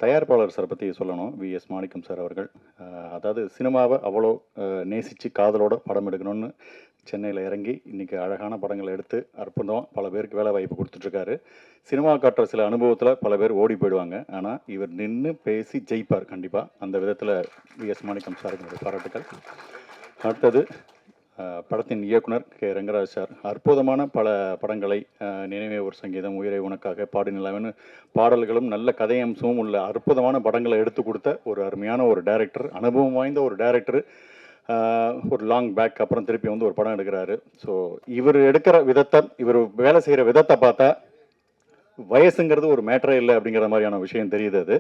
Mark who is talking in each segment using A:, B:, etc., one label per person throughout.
A: தயாரிப்பாளர் சார் பற்றி சொல்லணும். விஎஸ் மாணிக்கம் சார் அவர்கள். அதாவது சினிமாவை அவ்வளோ நேசித்து காதலோட படம் எடுக்கணும்னு சென்னையில் இறங்கி இன்றைக்கி அழகான படங்களை எடுத்து அற்புதம் பல பேருக்கு வேலை வாய்ப்பு கொடுத்துட்ருக்காரு. சினிமா காட்டுற சில அனுபவத்தில் பல பேர் ஓடி போயிடுவாங்க. ஆனால் இவர் நின்று பேசி ஜெயிப்பார் கண்டிப்பாக. அந்த விதத்தில் விஎஸ் மாணிக்கம் சாருக்கு பாராட்டுக்கள். அடுத்தது படத்தின் இயக்குனர் கே ரங்கராஜ் சார். அற்புதமான பல படங்களை நினைவே ஒரு சங்கீதம், உயிரை உனக்காக, பாடு நிலவன்னு பாடல்களும் நல்ல கதையம்சமும் உள்ள அற்புதமான படங்களை எடுத்து கொடுத்த ஒரு அருமையான ஒரு டைரக்டர், அனுபவம் வாய்ந்த ஒரு டைரக்டர். ஒரு லாங் பேக் அப்புறம் திருப்பி வந்து ஒரு படம் எடுக்கிறாரு. ஸோ இவர் எடுக்கிற விதத்தை, இவர் வேலை செய்கிற விதத்தை பார்த்தா வயசுங்கிறது ஒரு மேட்டரே இல்லை அப்படிங்கிற மாதிரியான விஷயம் தெரியுது. அது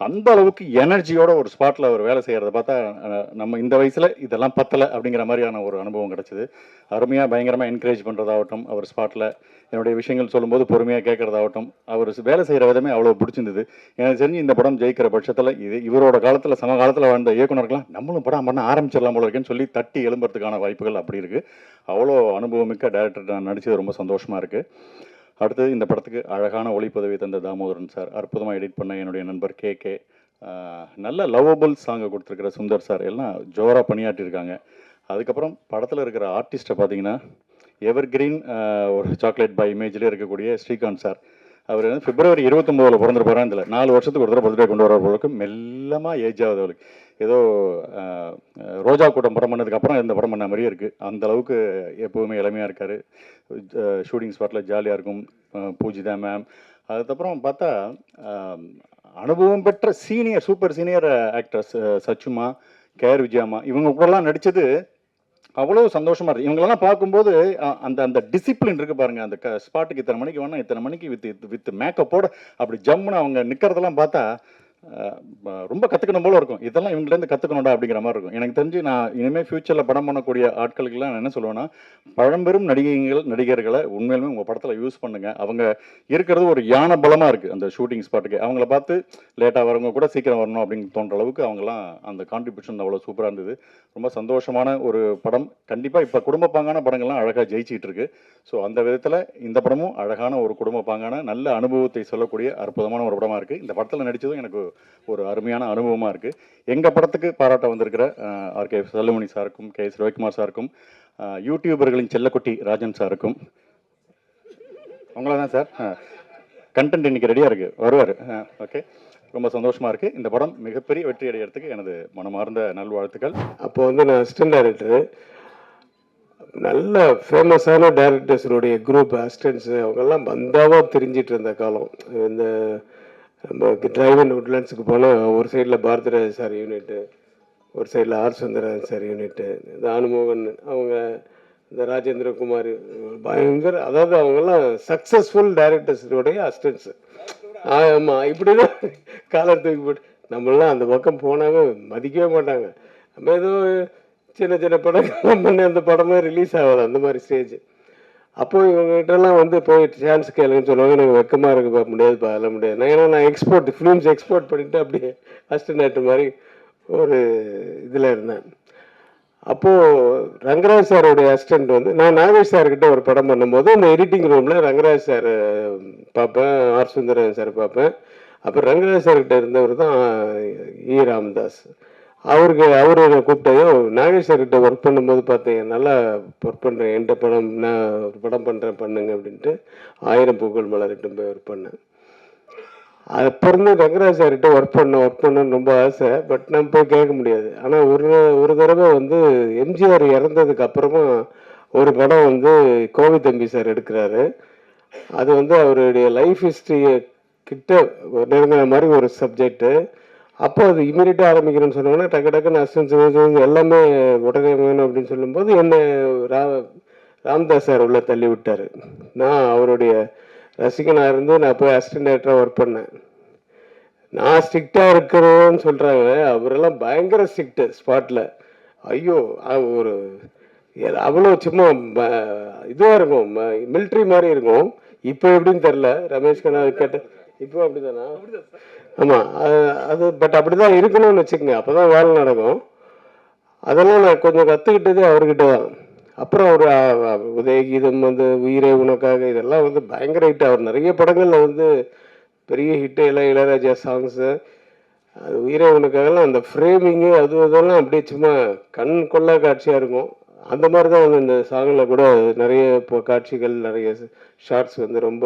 A: அந்த அளவுக்கு எனர்ஜியோட ஒரு ஸ்பாட்டில் அவர் வேலை செய்கிறத பார்த்தா நம்ம இந்த வயசில் இதெல்லாம் பத்தலை அப்படிங்கிற மாதிரியான ஒரு அனுபவம் கிடச்சிது. அருமையாக பயங்கரமாக என்கரேஜ் பண்ணுறதாகட்டும், அவர் ஸ்பாட்டில் என்னுடைய விஷயங்கள் சொல்லும்போது பொறுமையாக கேட்குறதாகட்டும், அவர் வேலை செய்கிற விதமே அவ்வளோ பிடிச்சிருந்தது. எனக்கு தெரிஞ்சு இந்த படம் ஜெயிக்கிற பட்சத்தில் இவரோட காலத்தில் சமகாலத்தில் வாழ்ந்த இயக்குனர்கள்லாம் நம்மளும் படம் பண்ண ஆரம்பிச்சிடலாம் போல இருக்குன்னு சொல்லி தட்டி எழும்புறதுக்கான வாய்ப்புகள் அப்படி இருக்குது. அவ்வளோ அனுபவமிக்க டைரக்டர் நான் நடித்தது ரொம்ப சந்தோஷமாக இருக்குது. அடுத்தது இந்த படத்துக்கு அழகான ஒளிப்பதவி தந்த தாமோதரன் சார், அற்புதமாக எடிட் பண்ண என்னுடைய நண்பர் கே, நல்ல லவ்வபிள் சாங்கை கொடுத்துருக்கிற சுந்தர் சார், எல்லாம் ஜோராக பணியாற்றிருக்காங்க. அதுக்கப்புறம் படத்தில் இருக்கிற ஆர்டிஸ்ட்டை பார்த்தீங்கன்னா எவர் கிரீன் ஒரு சாக்லேட் பாய் இமேஜ்லேயே இருக்கக்கூடிய ஸ்ரீகாந்த் சார். அவர் வந்து பிப்ரவரி 29 பிறந்திருப்பாரான். இதில் 4 வருஷத்துக்கு ஒரு தடவை பர்த்டே கொண்டு வர போகிறதுக்கு மெல்லமாக ஏஜ் ஆகுது அவளுக்கு. ஏதோ ரோஜா கூட்டம் படம் பண்ணதுக்கப்புறம் இந்த படம் பண்ண மாதிரியே இருக்குது. அந்த அளவுக்கு எப்போவுமே இளமையாக இருக்கார். ஷூட்டிங் ஸ்பாட்டில் ஜாலியாக இருக்கும். பூஜிதா மேம். அதுக்கப்புறம் பார்த்தா அனுபவம் பெற்ற சூப்பர் சீனியர் ஆக்டர்ஸ் சச்சுமா, கேஆர் விஜயாமா, இவங்க கூடலாம் நடித்தது அவ்வளோ சந்தோஷமாக இருக்குது. இவங்களெல்லாம் பார்க்கும்போது அந்த அந்த டிசிப்ளின் இருக்குது பாருங்கள். அந்த ஸ்பாட்டுக்கு இத்தனை மணிக்கு வேணால் இத்தனை மணிக்கு வித் மேக்கப்போட அப்படி ஜம்முன்னு அவங்க நிற்கிறதெல்லாம் பார்த்தா ரொம்ப கற்றுக்கணும் போல இருக்கும். இதெல்லாம் இவங்கலேருந்து கற்றுக்கணும்டா அப்படிங்கிற மாதிரி இருக்கும். எனக்கு தெரிஞ்சு நான் இனிமேல் ஃப்யூச்சரில் படம் பண்ணக்கூடிய ஆட்களுக்கெல்லாம் நான் என்ன சொல்லுவேன்னா, பழம்பெரும் நடிகர்களை உண்மையிலுமே உங்கள் படத்தில் யூஸ் பண்ணுங்கள். அவங்க இருக்கிறது ஒரு யானை பலமாக இருக்குது அந்த ஷூட்டிங் ஸ்பாட்டுக்கு. அவங்கள பார்த்து லேட்டாக வரவங்க கூட சீக்கிரம் வரணும் அப்படின்னு தோன்ற அளவுக்கு அவங்களாம் அந்த கான்ட்ரிபியூஷன் அவ்வளோ சூப்பராக இருந்தது. ரொம்ப சந்தோஷமான ஒரு படம். கண்டிப்பாக இப்போ குடும்பப்பாங்கான படங்கள்லாம் அழகாக ஜெயிச்சிட்டு இருக்கு. ஸோ அந்த விதத்தில் இந்த படமும் அழகான ஒரு குடும்பப்பாங்கான நல்ல அனுபவத்தை சொல்லக்கூடிய அற்புதமான ஒரு படமாக இருக்குது. இந்த படத்தில் நடித்ததும் எனக்கு ஒரு அருமையான அனுபவமாக இருக்குது. எங்கள் படத்துக்கு பாராட்ட வந்திருக்கிற ஆர்கே செல்லுமணி சாருக்கும், கே.எஸ். ரவிக்குமார் சாருக்கும், யூடியூபர்களின் செல்லக்குட்டி ராஜன் சாருக்கும், அவங்களதான் சார் கண்டென்ட் இன்னைக்கு ரெடியாக இருக்குது, வருவார். ஓகே, ரொம்ப சந்தோஷமாக இருக்குது. இந்த படம் மிகப்பெரிய வெற்றி அடைகிறதுக்கு எனது மனமார்ந்த நல்வாழ்த்துக்கள்.
B: அப்போ வந்து நான் அசிஸ்டன்ட் டைரக்டரு, நல்ல ஃபேமஸான டைரக்டர்ஸுடைய குரூப் அசிஸ்டன்ஸு அவங்கெல்லாம் பந்தாவாக தெரிஞ்சிட்டு இருந்த காலம். இந்த நம்ம டிரைவன் உட்லண்ட்ஸுக்கு போனால் ஒரு சைடில் பாரதிராஜ் சார் யூனிட்டு, ஒரு சைடில் ஆர் சுந்தரராஜன் சார் யூனிட்டு, இந்த அனுமோகன், அவங்க இந்த ராஜேந்திரகுமார், பயங்கர, அதாவது அவங்கெல்லாம் சக்ஸஸ்ஃபுல் டைரக்டர்ஸுடைய அசிஸ்டன்ஸு. ஆமாம், இப்படி தான் காலர் தூக்கி போட்டு நம்மளாம் அந்த பக்கம் போனாங்க மதிக்கவே மாட்டாங்க. நம்ம ஏதோ சின்ன சின்ன படம் பண்ணி அந்த படமே ரிலீஸ் ஆகாது, அந்த மாதிரி ஸ்டேஜ். அப்போது இவங்ககிட்டலாம் வந்து போய் சான்ஸ் கேளுங்கன்னு சொல்லுவாங்க. எனக்கு வெக்கமாக இருக்குது, பார்க்க முடியாது, அதெல்லாம் முடியாது. ஏன்னா நான் ஃபிலிம்ஸ் எக்ஸ்போர்ட் பண்ணிவிட்டு அப்படியே அசிஸ்டன்ட் டைரக்டர் மாதிரி ஒரு இதில் இருந்தேன். அப்போது ரங்கராஜ் சாரோடைய அசிஸ்டண்ட் வந்து நான் நாகேஷ் சார்கிட்ட ஒரு படம் பண்ணும்போது இந்த எடிட்டிங் ரூமில் ரங்கராஜ் சார் பார்ப்பேன், ஆர் சுந்தரன் சார் பார்ப்பேன். அப்புறம் ரங்கராஜ் சார்கிட்ட இருந்தவர் தான் ராமதாஸ். அவர் கூப்பிட்டதோ நாகேஷ் சார்கிட்ட ஒர்க் பண்ணும்போது பார்த்தீங்க, நல்லா ஒர்க் பண்ணுறேன், என்கிட்ட படம் நான் ஒரு படம் பண்ணுறேன் பண்ணுங்க அப்படின்ட்டு 1000 பூக்கள் மலர்கிட்ட போய் ஒர்க் பண்ணேன். அப்புறம் ரங்கராஜ் சார்கிட்ட ஒர்க் பண்ணணும்னு ரொம்ப ஆசை. பட் நம்ம போய் கேட்க முடியாது. ஆனால் ஒரு தடவை வந்து எம்ஜிஆர் இறந்ததுக்கு அப்புறமா ஒரு படம் வந்து கோவி தம்பி சார் எடுக்கிறாரு. அது வந்து அவருடைய லைஃப் ஹிஸ்ட்ரியை கிட்ட நெருங்கின மாதிரி ஒரு சப்ஜெக்டு. அப்போ அது இமீடியட்டாக ஆரம்பிக்கணும்னு சொன்னோன்னா டக்குன்னு அசிஸ்டன்ஸ் எல்லாமே உடனே வேணும் அப்படின்னு சொல்லும்போது என்னை ராமதாஸ் சார் உள்ள தள்ளி விட்டார். நான் அவருடைய ரசிகனாக இருந்து நான் போய் அசிஸ்டன்ட் டைரக்டராக ஒர்க் பண்ணேன். நான் ஸ்ட்ரிக்டாக இருக்கிறேன்னு சொல்கிறாங்க, அவரெல்லாம் பயங்கர ஸ்ட்ரிக்ட்டு ஸ்பாட்டில். ஐயோ, ஒரு அவ்வளோ சும்மா இதுவாக இருக்கும், மிலிட்ரி மாதிரி இருக்கும். இப்போ எப்படின்னு தெரில, ரமேஷ் கண்ணா கேட்டேன், இப்போ அப்படி தானா? ஆமாம், அது பட் அப்படி தான் இருக்கணும்னு வச்சுக்கோங்க, அப்போ தான் வேலை நடக்கும். அதெல்லாம் நான் கொஞ்சம் கற்றுக்கிட்டதே அவர்கிட்ட தான். அப்புறம் ஒரு உதயகீதம் வந்து உயிரே உனக்காக, இதெல்லாம் வந்து பயங்கர ஹிட். அவர் நிறைய படங்களில் வந்து பெரிய ஹிட்டு, எல்லாம் இளையராஜா சாங்ஸு. அது உயிரே உனக்காகலாம் அந்த ஃப்ரேமிங்கு அது இதெல்லாம் அப்படியே சும்மா கண் கொள்ளா காட்சியாக இருக்கும். அந்த மாதிரி தான் வந்து இந்த சாங்கில் கூட நிறைய இப்போ காட்சிகள் நிறைய ஷார்ட்ஸ் வந்து ரொம்ப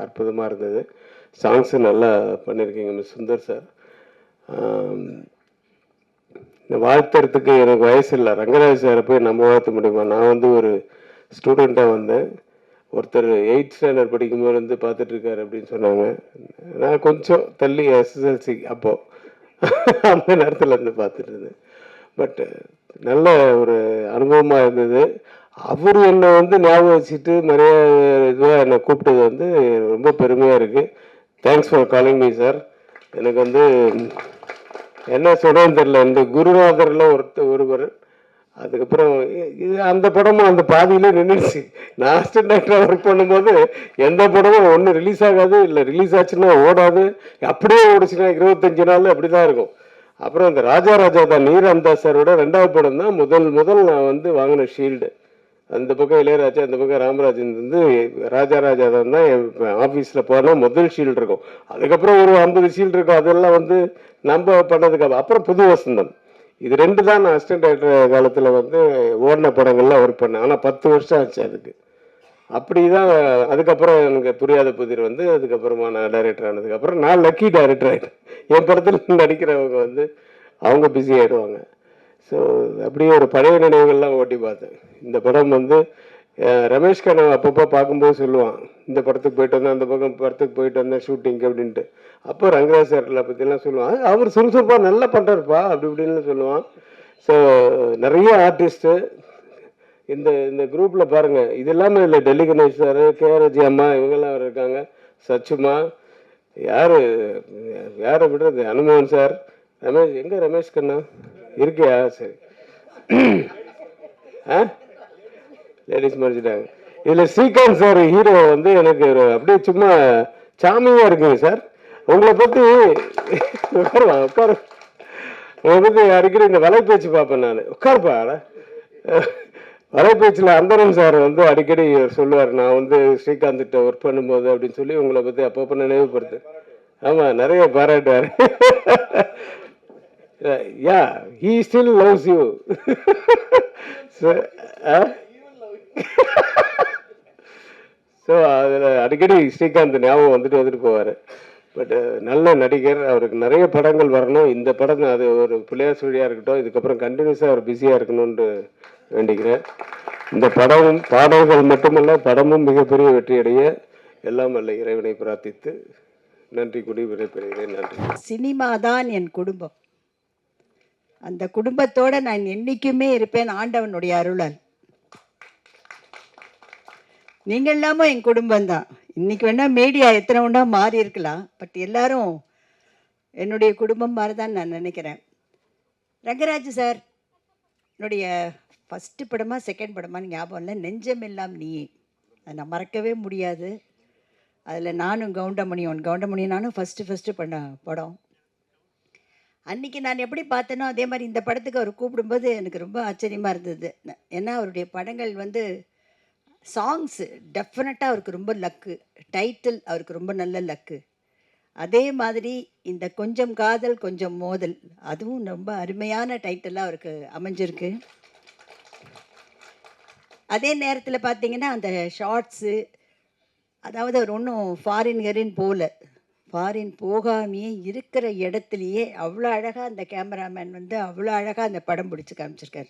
B: அற்புதமாக இருந்தது. சாங்ஸு நல்லா பண்ணியிருக்கீங்க மிஸ் சுந்தர் சார். இந்த வாழ்த்துறதுக்கு எனக்கு வயசு இல்லை. ரங்கராஜ் சாரை போய் நம்ம வாழ்த்த முடியுமா? நான் வந்து ஒரு ஸ்டூடெண்ட்டாக வந்தேன். ஒருத்தர் 8th ஸ்டாண்டர்ட் படிக்கும்போது வந்து பார்த்துட்ருக்காரு அப்படின்னு சொன்னாங்க. நான் கொஞ்சம் தள்ளி எஸ்எஸ்எல்சி அப்போது அந்த நேரத்தில் இருந்து பார்த்துட்டு இருந்தேன். பட் நல்ல ஒரு அனுபவமாக இருந்தது. அவர் என்னை வந்து ஞாபகம் வச்சுட்டு நிறைய இதுவாக என்னை கூப்பிட்டது வந்து ரொம்ப பெருமையாக இருக்குது. Thanks for calling me sir. எனக்கு வந்து என்ன சொல்கிறேன்னு தெரில. இந்த குருநாதரில் ஒருவர். அதுக்கப்புறம் இது அந்த படமும் அந்த பாதியிலே நின்றுச்சு. நான் அசிஸ்டன்ட் டைரக்டராக ஒர்க் பண்ணும்போது எந்த படமும் ஒன்று ரிலீஸ் ஆகாது, இல்லை ரிலீஸ் ஆச்சுன்னா ஓடாது. அப்படியே ஓடிச்சுன்னா 25 நாள் அப்படி தான் இருக்கும். அப்புறம் இந்த ராஜா தான் நீராம்தாஸ் சாரோட 2வது படம் தான் முதல் நான் வந்து வாங்கின ஷீல்டு. அந்த பக்கம் இளையராஜா, அந்த பக்கம் ராமராஜன் வந்து ராஜா தான் ஆஃபீஸில் போனால் முதல் ஷீல்டு இருக்கும். அதுக்கப்புறம் ஒரு 50 ஷீல்டு இருக்கும். அதெல்லாம் வந்து நம்ம பண்ணதுக்கு அப்புறம் புது வசந்தம். இது 2 தான் நான் அசிஸ்டன்ட் டைரக்டர் காலத்தில் வந்து ஓடின படங்கள்லாம் ஒர்க் பண்ணேன். ஆனால் 10 வருஷம் ஆச்சு அதுக்கு. அப்படி தான் அதுக்கப்புறம் எனக்கு புரியாத புதிர் வந்து அதுக்கப்புறமா நான் டைரக்டர் ஆனதுக்கப்புறம் நான் லக்கி டைரக்டர் ஆகிட்டேன். என் படத்தில் நடிக்கிறவங்க வந்து அவங்க பிஸி ஆகிடுவாங்க. ஸோ அப்படியே ஒரு பழைய நினைவுகள்லாம் ஓட்டி பார்த்தேன். இந்த படம் வந்து ரமேஷ் கண்ணன் அப்பப்போ பார்க்கும்போது சொல்லுவான், இந்த படத்துக்கு போயிட்டு வந்தேன், அந்த படத்துக்கு போயிட்டு வந்தேன் ஷூட்டிங்க்கு அப்படின்ட்டு. அப்போ ரங்கராஜ் சார்ல பற்றிலாம் சொல்லுவான், அவர் சுறுசுறுப்பாக நல்லா பண்ணுறாருப்பா அப்படி இப்படின்னு சொல்லுவான். ஸோ நிறைய ஆர்டிஸ்ட்டு இந்த குரூப்பில் பாருங்கள். இது இல்லாமல் இல்லை, டெல்லி கணேஷ் சார், கேஆர்ஜி அம்மா இவங்கெல்லாம் இருக்காங்க, சச்சுமா, யாரை விடுறது, அனுமோகன் சார், ரமேஷ் எங்கே ரமேஷ் கண்ணா இருக்கியா? சரி லேடிஸ் மறைச்சிட்டாங்க. இதில் ஸ்ரீகாந்த் சார் ஹீரோ வந்து எனக்கு அப்படியே சும்மா சாமியாக இருக்குங்க சார். உங்களை பற்றி உட்காருவா உட்காரு. உங்களை பற்றி அடிக்கடி இந்த வலைப்பேச்சு பார்ப்பேன் நான். உட்காருப்பா. வலைப்பேச்சில் அந்தரன் சார் வந்து அடிக்கடி சொல்லுவார், நான் வந்து ஸ்ரீகாந்த்கிட்ட ஒர்க் பண்ணும்போது அப்படின்னு சொல்லி உங்களை பற்றி அப்பப்போ நினைவுபடுத்து. ஆமாம், நிறைய பாராட்டுவார். யா, he still loves you. So அதில் அடிக்கடி ஸ்ரீகாந்த் ஞாபகம் வந்துட்டு போவார். பட் நல்ல நடிகர். அவருக்கு நிறைய படங்கள் வரணும். இந்த படம் அது ஒரு பிள்ளையார் சுழியாக இருக்கட்டும், இதுக்கப்புறம் கண்டினியூஸாக அவர் பிஸியாக இருக்கணும்னு வேண்டிக்கிறேன். இந்த பாடல்கள் மட்டுமல்ல, படமும் மிகப்பெரிய வெற்றியடைய எல்லாம் வல்ல இறைவனை பிரார்த்தித்து நன்றி கூடி விடைபெறுகிறேன். நன்றி.
C: சினிமா தான் என் குடும்பம். அந்த குடும்பத்தோட நான் என்னைக்குமே இருப்பேன் ஆண்டவனுடைய அருளால். நீங்க எல்லாமும் என் குடும்பம் தான். இன்னைக்கு வேணா மீடியா எத்தனை ஒன்றா மாறி இருக்கலாம், பட் எல்லாரும் என்னுடைய குடும்பம் மாதிரி தான் நான் நினைக்கிறேன். ரங்கராஜ் சார் என்னுடைய ஃபஸ்ட்டு படமா செகண்ட் படமான்னு ஞாபகம் இல்லை, நெஞ்சமெல்லாம் நீ. அதை நான் மறக்கவே முடியாது. அதில் நானும் கவுண்டமணி நானும் ஃபஸ்ட்டு பண்ண படம். அன்றைக்கி நான் எப்படி பார்த்தேனோ அதே மாதிரி இந்த படத்துக்கு அவர் கூப்பிடும்போது எனக்கு ரொம்ப ஆச்சரியமாக இருந்தது. ஏன்னா அவருடைய படங்கள் வந்து சாங்ஸு டெஃபினட்டாக அவருக்கு ரொம்ப லக்கு, டைட்டில் அவருக்கு ரொம்ப நல்ல லக்கு. அதே மாதிரி இந்த கொஞ்சம் காதல் கொஞ்சம் மோதல், அதுவும் ரொம்ப அருமையான டைட்டிலாக அவருக்கு அமைஞ்சிருக்கு. அதே நேரத்தில் பார்த்தீங்கன்னா அந்த ஷார்ட்ஸு, அதாவது அவர் ஒன்றும் ஃபாரின் ஃபாரின் போகாமையே இருக்கிற இடத்துலையே அவ்வளோ அழகாக அந்த கேமராமேன் வந்து அவ்வளோ அழகாக அந்த படம் பிடிச்சி காமிச்சிருக்காரு.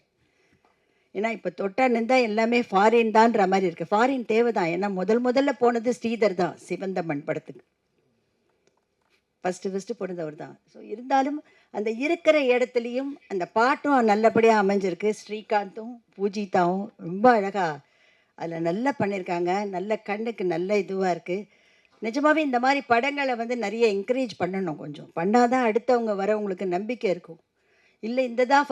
C: ஏன்னா இப்போ தொட்டா நின்றா எல்லாமே ஃபாரின் தான்ற மாதிரி இருக்குது. ஃபாரின் தேவை தான். ஏன்னா முதல்ல போனது ஸ்ரீதர் தான் சிவந்தமன் படத்துக்கு. ஃபஸ்ட்டு போனது அவர் தான். ஸோ இருந்தாலும் அந்த இருக்கிற இடத்துலையும் அந்த பாட்டும் நல்லபடியாக அமைஞ்சிருக்கு. ஸ்ரீகாந்தும் பூஜிதாவும் ரொம்ப அழகாக அதில் நல்லா பண்ணியிருக்காங்க. நல்ல கண்ணுக்கு நல்ல இதுவாக இருக்குது. நிஜமாகவே இந்த மாதிரி படங்களை வந்து நிறைய என்கரேஜ் பண்ணணும். கொஞ்சம் பண்ணாதான் அடுத்தவங்க வரவங்களுக்கு நம்பிக்கை இருக்கும். இல்லை இதுதான்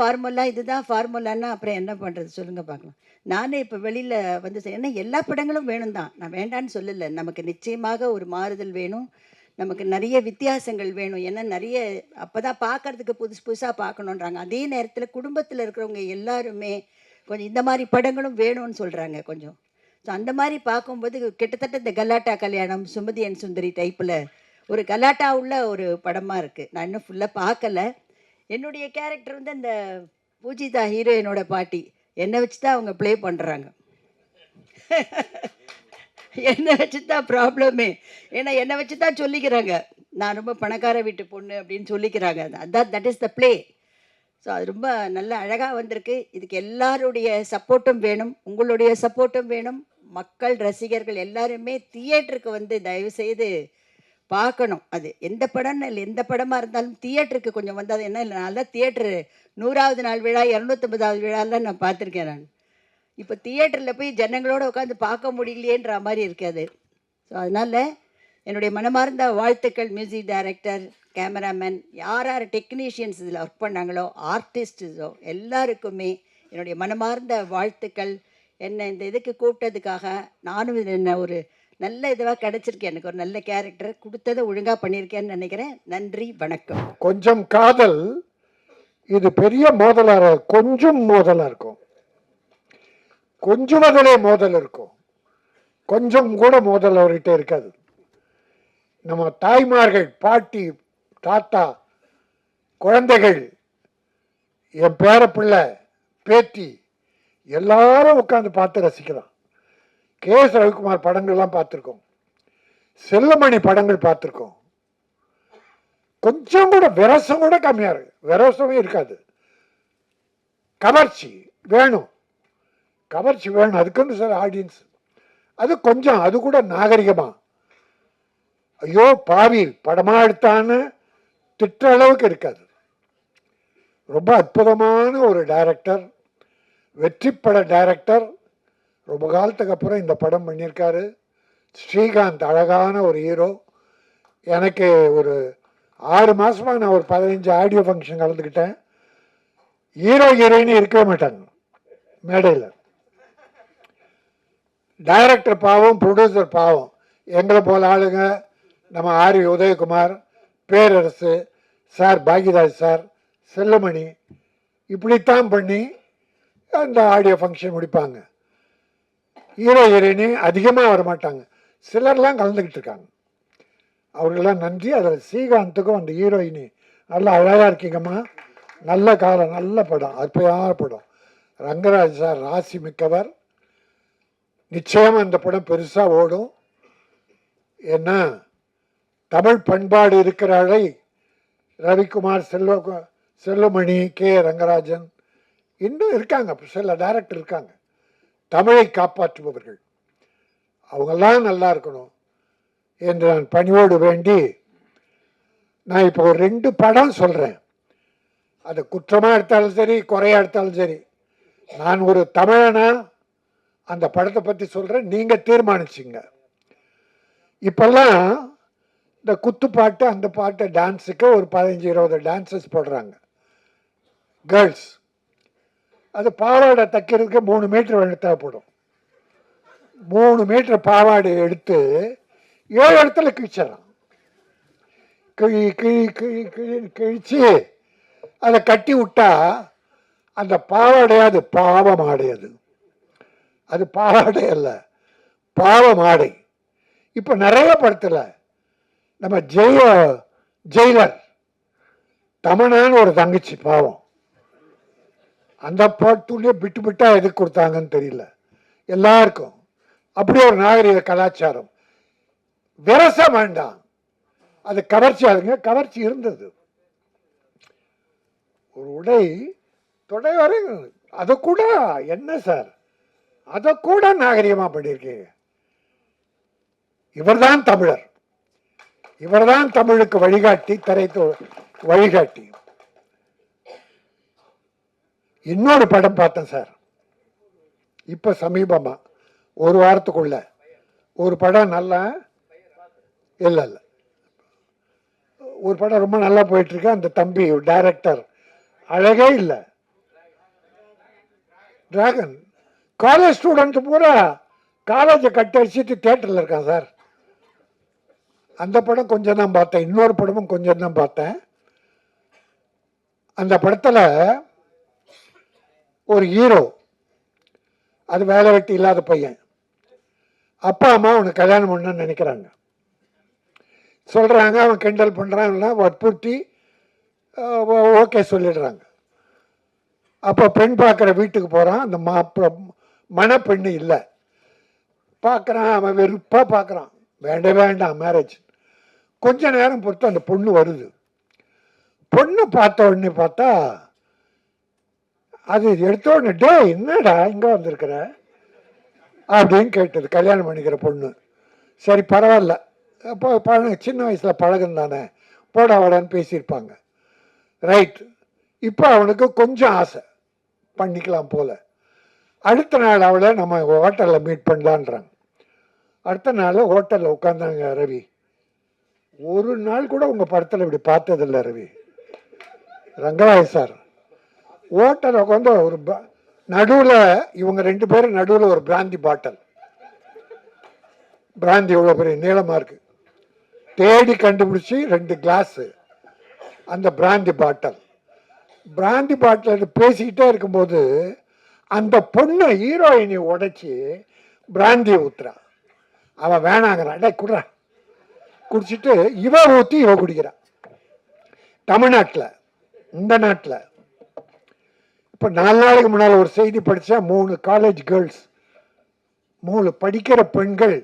C: ஃபார்முலான்னா அப்புறம் என்ன பண்ணுறது சொல்லுங்கள் பார்க்கலாம். நானே இப்போ வெளியில் வந்து ஏன்னா எல்லா படங்களும் வேணும் தான், நான் வேண்டான்னு சொல்லலை. நமக்கு நிச்சயமாக ஒரு மாறுதல் வேணும், நமக்கு நிறைய வித்தியாசங்கள் வேணும். ஏன்னா நிறைய அப்போ தான் பார்க்குறதுக்கு புதுசாக பார்க்கணுன்றாங்க. அதே நேரத்தில் குடும்பத்தில் இருக்கிறவங்க எல்லாருமே கொஞ்சம் இந்த மாதிரி படங்களும் வேணும்னு சொல்கிறாங்க கொஞ்சம். ஸோ அந்த மாதிரி பார்க்கும்போது கிட்டத்தட்ட இந்த கலாட்டா கல்யாணம், சுமதி அண்ட் சுந்தரி டைப்பில் ஒரு கலாட்டா உள்ள ஒரு படமாக இருக்குது. நான் இன்னும் ஃபுல்லாக பார்க்கல. என்னுடைய கேரக்டர் வந்து அந்த பூஜிதா ஹீரோயினோட பாட்டி. என்னை வச்சு தான் அவங்க ப்ளே பண்ணுறாங்க. என்னை வச்சு தான் ப்ராப்ளமே. ஏன்னா என்னை வச்சு தான் சொல்லிக்கிறாங்க, நான் ரொம்ப பணக்கார வீட்டு பொண்ணு அப்படின்னு சொல்லிக்கிறாங்க. அதான் that is the play. So அது ரொம்ப நல்ல அழகாக வந்திருக்கு. இதுக்கு எல்லாருடைய சப்போர்ட்டும் வேணும், உங்களுடைய சப்போர்ட்டும் வேணும். மக்கள் ரசிகர்கள் எல்லாருமே தியேட்டருக்கு வந்து தயவுசெய்து பார்க்கணும். அது எந்த படம்னு இல்லை, எந்த படமாக இருந்தாலும் தியேட்டருக்கு கொஞ்சம் வந்து அது என்ன இல்லை, நல்லா தியேட்டரு 100வது நாள் விழா 250வது விழாலாம் நான் பார்த்துருக்கேன். நான் இப்போ தியேட்டரில் போய் ஜனங்களோட உட்காந்து பார்க்க முடியலையேன்ற மாதிரி இருக்காது. ஸோ அதனால் என்னுடைய மனமார்ந்த வாழ்த்துக்கள் மியூசிக் டைரக்டர், கேமராமேன், யார் யார் டெக்னீஷியன்ஸ் இதில் ஒர்க் பண்ணாங்களோ, ஆர்டிஸ்டோ எல்லாருக்குமே என்னுடைய மனமார்ந்த வாழ்த்துக்கள். என்னை இந்த இதுக்கு கூப்பிட்டதுக்காக நானும் இதில் என்ன ஒரு நல்ல இதுவாக கிடச்சிருக்கேன். எனக்கு ஒரு நல்ல கேரக்டர் கொடுத்ததை ஒழுங்காக பண்ணியிருக்கேன்னு நினைக்கிறேன். நன்றி, வணக்கம்.
D: கொஞ்சம் காதல், இது பெரிய மோதலாக, கொஞ்சம் மோதலாக இருக்கும், கொஞ்சம் அதிலே மோதல் இருக்கும், கொஞ்சம் கூட மோதல் அவர்கிட்ட இருக்காது. நம்ம தாய்மார்கள், பாட்டி, தாத்தா, குழந்தைகள், என் பேர பிள்ளை, பேத்தி எல்லாரும் உட்காந்து பார்த்து ரசிக்கலாம். கே.எஸ். ரவிக்குமார் படங்கள்லாம் பார்த்துருக்கோம், செல்லமணி படங்கள் பார்த்துருக்கோம். கொஞ்சம் கூட விரசம் கூட கம்மியாக இருக்கு, விரசமே இருக்காது. கவர்ச்சி வேணும், கவர்ச்சி வேணும், அதுக்குன்னு சார் ஆடியன்ஸ். அது கொஞ்சம், அது கூட நாகரிகமாக, ஐயோ பாவி படமா எடுத்தான்னு திட்ட அளவுக்கு இருக்காது. ரொம்ப அற்புதமான ஒரு டைரக்டர், வெற்றி பட டைரக்டர். ரொம்ப காலத்துக்கு அப்புறம் இந்த படம் பண்ணியிருக்காரு. ஸ்ரீகாந்த் அழகான ஒரு ஹீரோ. எனக்கு ஒரு 6 மாதமாக நான் ஒரு 15 ஆடியோ ஃபங்க்ஷன் கலந்துக்கிட்டேன். ஹீரோ ஹீரோயின் இருக்கவே மாட்டாங்க மேடையில். டைரக்டர் பாவம், ப்ரொடியூசர் பாவம். எங்களை போல ஆளுங்க, நம்ம ஆர்.வி. உதயகுமார், பேரரசு சார், பாக்யராஜ் சார், செல்லமணி, இப்படித்தான் பண்ணி அந்த ஆடியோ ஃபங்க்ஷன் முடிப்பாங்க. ஹீரோ ஹீரோயினி அதிகமாக வரமாட்டாங்க, சிலர்லாம் கலந்துக்கிட்டு இருக்காங்க. அவர்களெல்லாம் நன்றி. அதில் ஸ்ரீகாந்துக்கும் அந்த ஹீரோயினி நல்லா அழகாக இருக்கீங்கம்மா, நல்ல காலம், நல்ல படம், அற்புதமான படம். ரங்கராஜ் சார் ராசி மிக்கவர். நிச்சயமாக அந்த படம் பெருசாக ஓடும். ஏன்னா தமிழ் பண்பாடு இருக்கிற அழை ரவிக்குமார், செல்வமணி, கே. ரங்கராஜன் இன்னும் இருக்காங்க, சில டைரக்டர் இருக்காங்க, தமிழை காப்பாற்றுபவர்கள். அவங்கெல்லாம் நல்லா இருக்கணும் என்று நான் பணியோடு வேண்டி, நான் இப்போ ஒரு 2 படம் சொல்கிறேன். அது குற்றமாக எடுத்தாலும் சரி, குறையாக எடுத்தாலும் சரி, நான் ஒரு தமிழனா அந்த படத்தை பற்றி சொல்கிறேன், நீங்கள் தீர்மானிச்சிங்க. இப்போல்லாம் இந்த குத்துப்பாட்டு, அந்த பாட்டு, டான்ஸுக்கு ஒரு 15-20 டான்ஸஸ் போடுறாங்க கேர்ள்ஸ். அது பாவாடை தைக்கிறதுக்கு 3 மீட்டர் தேவைப்படும். 3 மீட்டர் பாவாடை எடுத்து 7 இடத்துல கிழிச்சிடறான். கிழிச்சு அதை கட்டி விட்டா அந்த பாவாடையாது பாவம் ஆடையாது. அது பாவாடை அல்ல, பாவம் ஆடை. இப்போ நிறைய படத்தில் நம்ம ஜெயிலர் தமனான்னு ஒரு தங்கச்சி பாவம், அந்த பாட்டுலேயே விட்டு விட்டா எதுக்கு கொடுத்தாங்கன்னு தெரியல எல்லாருக்கும். அப்படி ஒரு நாகரிக கலாச்சாரம். விரசம் வேண்டாம், அது கவர்ச்சி. ஆகுங்க, கவர்ச்சி இருந்தது. ஒரு உடை தொடை வரை, அதை கூட என்ன சார், அதை கூட நாகரிகமாக பண்ணியிருக்கீங்க. இவர்தான் தமிழர், இவர்தான் தமிழுக்கு வழிகாட்டி, வழிகாட்டி. இன்னொரு படம் பார்த்தேன் சார், இப்ப சமீபமா ஒரு வாரத்துக்குள்ள ஒரு படம். நல்லா இல்லை, ஒரு படம் ரொம்ப நல்லா போயிட்டு இருக்கு. அந்த தம்பி டைரக்டர் அழகே இல்லை. டிராகன் காலேஜ் ஸ்டூடெண்ட் பூரா காலேஜை கட்டடிச்சிட்டு தியேட்டர்ல இருக்கான் சார். அந்த படம் கொஞ்சம் தான் பார்த்தேன். இன்னொரு படமும் கொஞ்சம் தான் பார்த்தேன். அந்த படத்தில் ஒரு ஹீரோ, அது வேலை வெட்டி இல்லாத பையன், அப்பா அம்மா அவனுக்கு கல்யாணம் பண்ணணும்னு நினைக்கிறாங்க. சொல்கிறாங்க, அவன் கிண்டல் பண்ணுறான், வற்புறுத்தி ஓகே சொல்லிடுறாங்க. அப்போ பெண் பார்க்குற வீட்டுக்கு போகிறான். அந்த மணப்பெண்ணு இல்லை. பார்க்குறான், அவன் வெறுப்பாக பார்க்குறான். வேண்டாம் மேரேஜ். கொஞ்ச நேரம் பொறுத்து அந்த பொண்ணு வருது. பொண்ணு பார்த்த உடனே பார்த்தா அது எடுத்த உடனே, டே என்னடா இங்கே வந்திருக்கிற அப்படின்னு கேட்டது கல்யாணம் பண்ணிக்கிற பொண்ணு. சரி பரவாயில்ல, அப்போ சின்ன வயசில் பழகம் தானே, போடா வாடான்னு பேசியிருப்பாங்க. ரைட். இப்போ அவனுக்கு கொஞ்சம் ஆசை, பண்ணிக்கலாம் போல. அடுத்த நாள் அவளை நம்ம ஹோட்டலில் மீட் பண்ணலான்றாங்க. அடுத்த நாள் ஹோட்டலில் உட்காந்தாங்க. ரவி, ஒரு நாள் கூட உங்கள் படத்தில் இப்படி பார்த்ததில்லை ரவி. ரங்கராஜ் சார் ஹோட்டலில் உட்காந்து ஒரு நடுவில், இவங்க 2 பேரும் நடுவில் ஒரு பிராந்தி பாட்டில். பிராந்தி இவ்வளோ பெரிய நீளமாக இருக்குது. தேடி கண்டுபிடிச்சி 2 கிளாஸு அந்த பிராந்தி பாட்டில் பேசிக்கிட்டே இருக்கும்போது அந்த பொண்ணு ஹீரோயினை உடைச்சி பிராந்தியை ஊத்துறான். அவன் வேணாங்கிறான். டே குடுறா. குடிச்சிட்டு இவ ஊற்றி இவ குடிக்கிறான். தமிழ்நாட்டில், இந்த நாட்டில் இப்போ 4 நாளைக்கு முன்னால் ஒரு செய்தி படித்தா, 3 காலேஜ் கேர்ள்ஸ், 3 படிக்கிற பெண்கள்.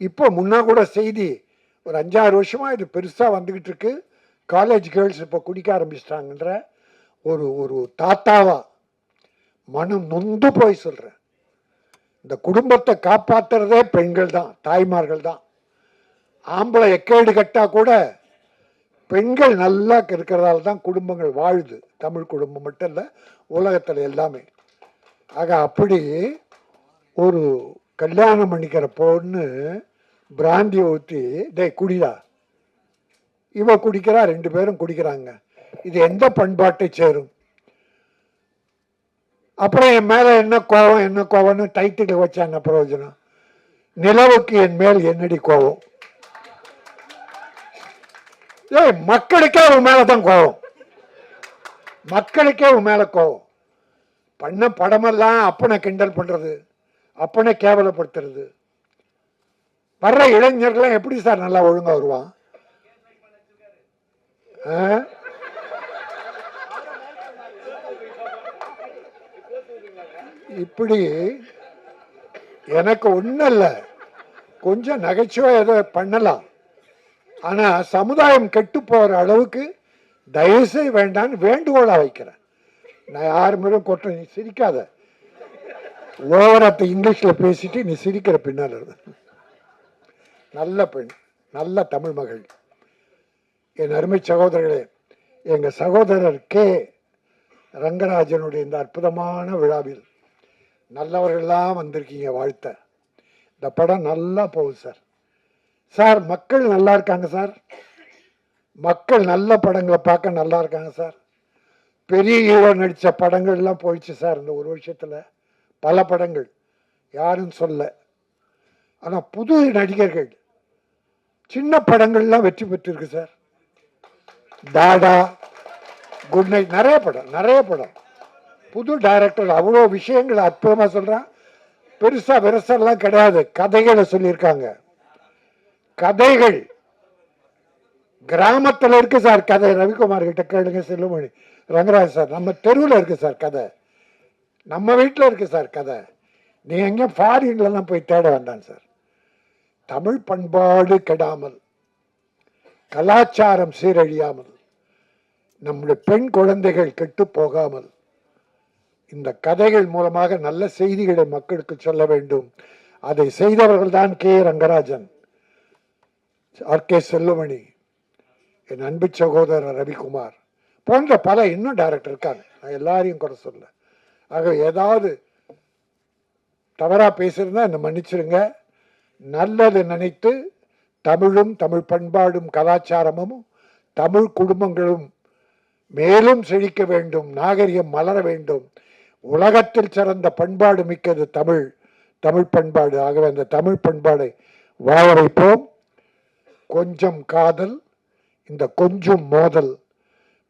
D: இப்போ முன்னா கூட செய்தி, ஒரு 5-6 வருஷமாக இது பெருசாக வந்துக்கிட்டு இருக்கு. காலேஜ் கேர்ள்ஸ் இப்போ குடிக்க ஆரம்பிச்சிட்டாங்கன்ற ஒரு தாத்தாவா மனம் நொந்து போய் சொல்கிறேன். இந்த குடும்பத்தை காப்பாற்றுறதே பெண்கள் தான், தாய்மார்கள் தான். ஆம்பளை எக்கேடு கட்டா கூட பெண்கள் நல்லா இருக்கிறதால தான் குடும்பங்கள் வாழுது. தமிழ் குடும்பம் மட்டும் இல்லை, உலகத்தில் எல்லாமே. ஆக அப்படி ஒரு கல்யாணம் பண்ணிக்கிற பொண்ணு பிராந்தியை ஊற்றி, டே குடிடா, இவ குடிக்கிறா, 2 பேரும் குடிக்கிறாங்க. இது எந்த பண்பாட்டை சேரும்? அப்புறம் என் மேலே என்ன கோவம்னு டைட்டில் வச்சா என்ன பிரயோஜனம்? நிலவுக்கு என் மேல் என்னடி கோவம்? மக்களுக்கே உன் மேலே தான் கோவம். மக்களுக்கே உன் மேலே கோவம். பண்ண படமெல்லாம் அப்பனை கிண்டல் பண்ணுறது, அப்பனை கேவலப்படுத்துறது. வர்ற இளைஞர்கள்லாம் எப்படி சார் நல்லா ஒழுங்காக வருவான்? இப்படி எனக்கு ஒன்றும் இல்லை, கொஞ்சம் நகைச்சுவை ஏதோ பண்ணலாம். ஆனால் சமுதாயம் கெட்டு போகிற அளவுக்கு தயவுசெய்து வேண்டான்னு வேண்டுகோளாக வைக்கிறேன். நான் யார் மேலும் கொட்ட, நீ சிரிக்காத. ஓவராத்த இங்கிலீஷில் பேசிட்டு நீ சிரிக்கிற பின்னால். நல்ல பெண், நல்ல தமிழ் மகள். என் அருமை சகோதரர்களே, எங்கள் சகோதரர் கே ரங்கராஜனுடைய இந்த அற்புதமான விழாவில் நல்லவர்கள்லாம் வந்திருக்கீங்க. வாழ்த்த. இந்த படம் நல்லா போகுது சார். சார் மக்கள் நல்லா இருக்காங்க சார். மக்கள் நல்ல படங்களை பார்க்க நல்லா இருக்காங்க சார். பெரிய ஹீரோ நடித்த படங்கள்லாம் போயிடுச்சு சார் இந்த ஒரு வருஷத்தில். பல படங்கள் யாரும் சொல்ல. ஆனால் புது நடிகர்கள் சின்ன படங்கள்லாம் வெற்றி பெற்றிருக்கு சார். டாடா, குட் நைட், நிறைய படம். புது டைரக்டர் அவ்வளோ விஷயங்கள் அற்புதமாக சொல்கிறான். பெருசாக விரசெல்லாம் கிடையாது, கதைகளை சொல்லியிருக்காங்க. கதைகள் கிராமத்தில் இருக்கு சார் கதை. ரவிக்குமார் கிட்ட கேளுங்க, செல்லுமணி, ரங்கராஜ் சார், நம்ம தெருவில் இருக்கு சார் கதை, நம்ம வீட்டில் இருக்கு சார் கதை. நீ எங்கே ஃபாரின்லாம் போய் தேட வேண்டாம் சார். தமிழ் பண்பாடு கெடாமல், கலாச்சாரம் சீரழியாமல், நம்முடைய பெண் குழந்தைகள் கெட்டு போகாமல் இந்த கதைகள் மூலமாக நல்ல செய்திகளை மக்களுக்கு சொல்ல வேண்டும். அதை செய்தவர்கள் தான் கே ரங்கராஜன், ஆர்.கே. செல்லுமணி, என் அன்பு சகோதரர் ரவிக்குமார் போன்ற பல இன்னும் டைரக்டர் இருக்காங்க. நான் எல்லாரையும் குறை சொல்ல. ஆக ஏதாவது தவறா பேசியிருந்தா என்னை மன்னிச்சிருங்க. நல்லது நினைத்து தமிழும் தமிழ் பண்பாடும் கலாச்சாரமும் தமிழ் குடும்பங்களும் மேலும் செழிக்க வேண்டும், நாகரிகம் மலர வேண்டும். உலகத்தில் சிறந்த பண்பாடு மிக்கது தமிழ் பண்பாடு. ஆகவே அந்த தமிழ் பண்பாடை வாழ வைப்போம். கொஞ்சம் காதல், இந்த கொஞ்சம் மோதல்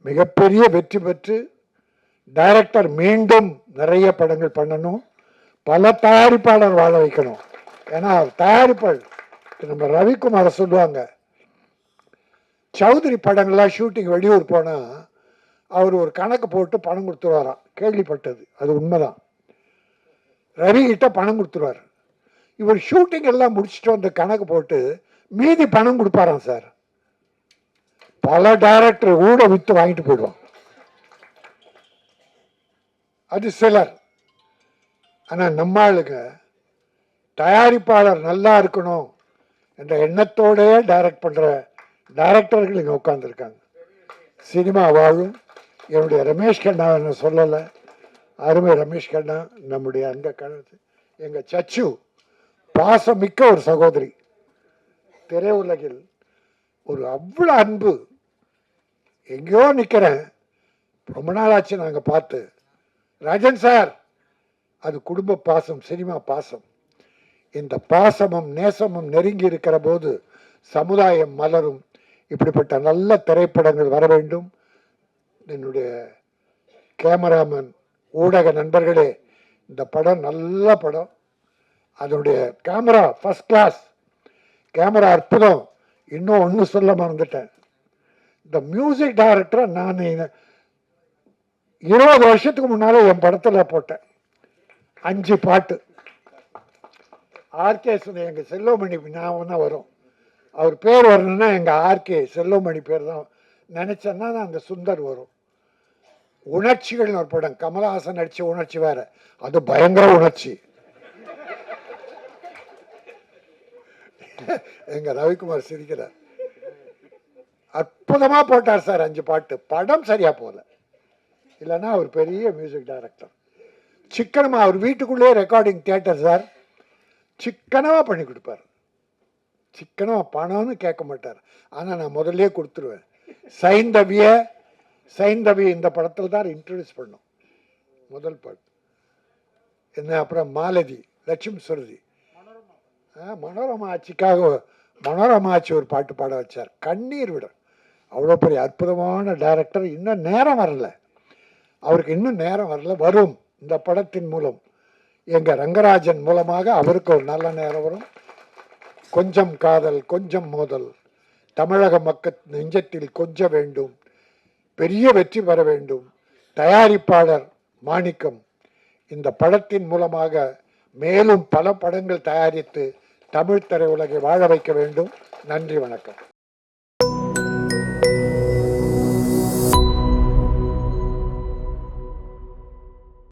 D: மிகப்பெரிய வெற்றி பெற்று டைரக்டர் மீண்டும் நிறைய படங்கள் பண்ணணும். பல தயாரிப்பாளர் வாழ வைக்கணும். ஏன்னா தயாரிப்பாளர் நம்ம ரவிக்குமார சொல்லுவாங்க, சௌத்ரி படங்கள்லாம் ஷூட்டிங் வெளியூர் போனால் அவர் ஒரு கணக்கு போட்டு பணம் கொடுத்துருவாராம். கேள்விப்பட்டது, அது உண்மைதான். ரவி கிட்ட பணம் கொடுத்துருவார். இவர் ஷூட்டிங் எல்லாம் முடிச்சுட்டு வந்து கணக்கு போட்டு மீதி பணம் கொடுப்பாராம் சார். பல டைரக்டர் ஊட வித்து வாங்கிட்டு போயிடுவான். அது சிலர். ஆனால் நம்ம ஆளுங்க தயாரிப்பாளர் நல்லா இருக்கணும் என்ற எண்ணத்தோடய டைரக்ட் பண்ணுற டைரக்டர்கள் இங்கே உட்காந்துருக்காங்க. சினிமா வாழும். என்னுடைய ரமேஷ் கண்ணா என்ன சொல்லலை, அருமை ரமேஷ் கண்ணா நம்முடைய அந்த கணத்து எங்கள் சச்சு பாசமிக்க ஒரு சகோதரி. திரையுலகில் ஒரு அவ்வளோ அன்பு. எங்கேயோ நிற்கிறேன், ரொம்ப நாளாச்சு நாங்கள் பார்த்து. ராஜன் சார், அது குடும்ப பாசம், சினிமா பாசம். இந்த பாசமும் நேசமும் நெருங்கி இருக்கிற போது சமுதாயம் மலரும். இப்படிப்பட்ட நல்ல திரைப்படங்கள் வர வேண்டும். என்னுடைய கேமராமேன், ஊடக நண்பர்களே, இந்த படம் நல்ல படம். அதனுடைய கேமரா ஃபர்ஸ்ட் கிளாஸ், கேமரா அற்புதம். இன்னும் ஒன்று சொல்ல மறந்துட்டேன். இந்த மியூசிக் டைரக்டரை நான் 20 வருஷத்துக்கு முன்னால் என் படத்தில் போட்டேன் 5 பாட்டு. ஆர்கே எங்கள் செல்வமணி ஞாபகம் தான் வரும். அவர் பேர் வரணும்னா எங்கள் ஆர்கே செல்வமணி பேர் தான் நினச்சேன்னா அந்த சுந்தர் வரும். உணர்ச்சிகள்னு ஒரு படம், கமலஹாசன் நடித்த உணர்ச்சி வேற, அது பயங்கர உணர்ச்சி. எங்க ரவிக்குமார் சிரிக்கிறார். அற்புதமா போட்டார் சார் 5 பாட்டு. படம் சரியா போல, இல்லைன்னா அவர் பெரிய மியூசிக் டைரக்டர். சிக்கனமா அவர் வீட்டுக்குள்ளேயே ரெக்கார்டிங் தியேட்டர் சார். சிக்கனமா பண்ணி கொடுப்பார். சிக்கனமா பணம்னு கேட்க மாட்டார். ஆனால் நான் முதல்ல கொடுத்துருவேன். சைந்தவி இந்த படத்தில் தான் இன்ட்ரடியூஸ் பண்ணோம், முதல் பாட்டு என்ன. அப்புறம் மாலதி, லட்சுமி சுருதி, மனோரமா ஆட்சிக்காக மனோரமா ஆட்சி ஒரு பாட்டு பாட வச்சார், கண்ணீர் விட. அவ்வளோ பெரிய அற்புதமான டைரக்டர். இன்னும் நேரம் வரல அவருக்கு, இன்னும் நேரம் வரல. வரும் இந்த படத்தின் மூலம், எங்கள் ரங்கராஜன் மூலமாக அவருக்கு ஒரு நல்ல நேரம் வரும். கொஞ்சம் காதல் கொஞ்சம் மோதல், தமிழக மக்கள் நெஞ்சத்தில் கொஞ்ச வேண்டும், பெரிய வெற்றி பெற வேண்டும். தயாரிப்பாளர் மாணிக்கம் இந்த படத்தின் மூலமாக மேலும் பல படங்கள் தயாரித்து தமிழ் திரையுலகை வாழ வைக்க வேண்டும். நன்றி, வணக்கம்.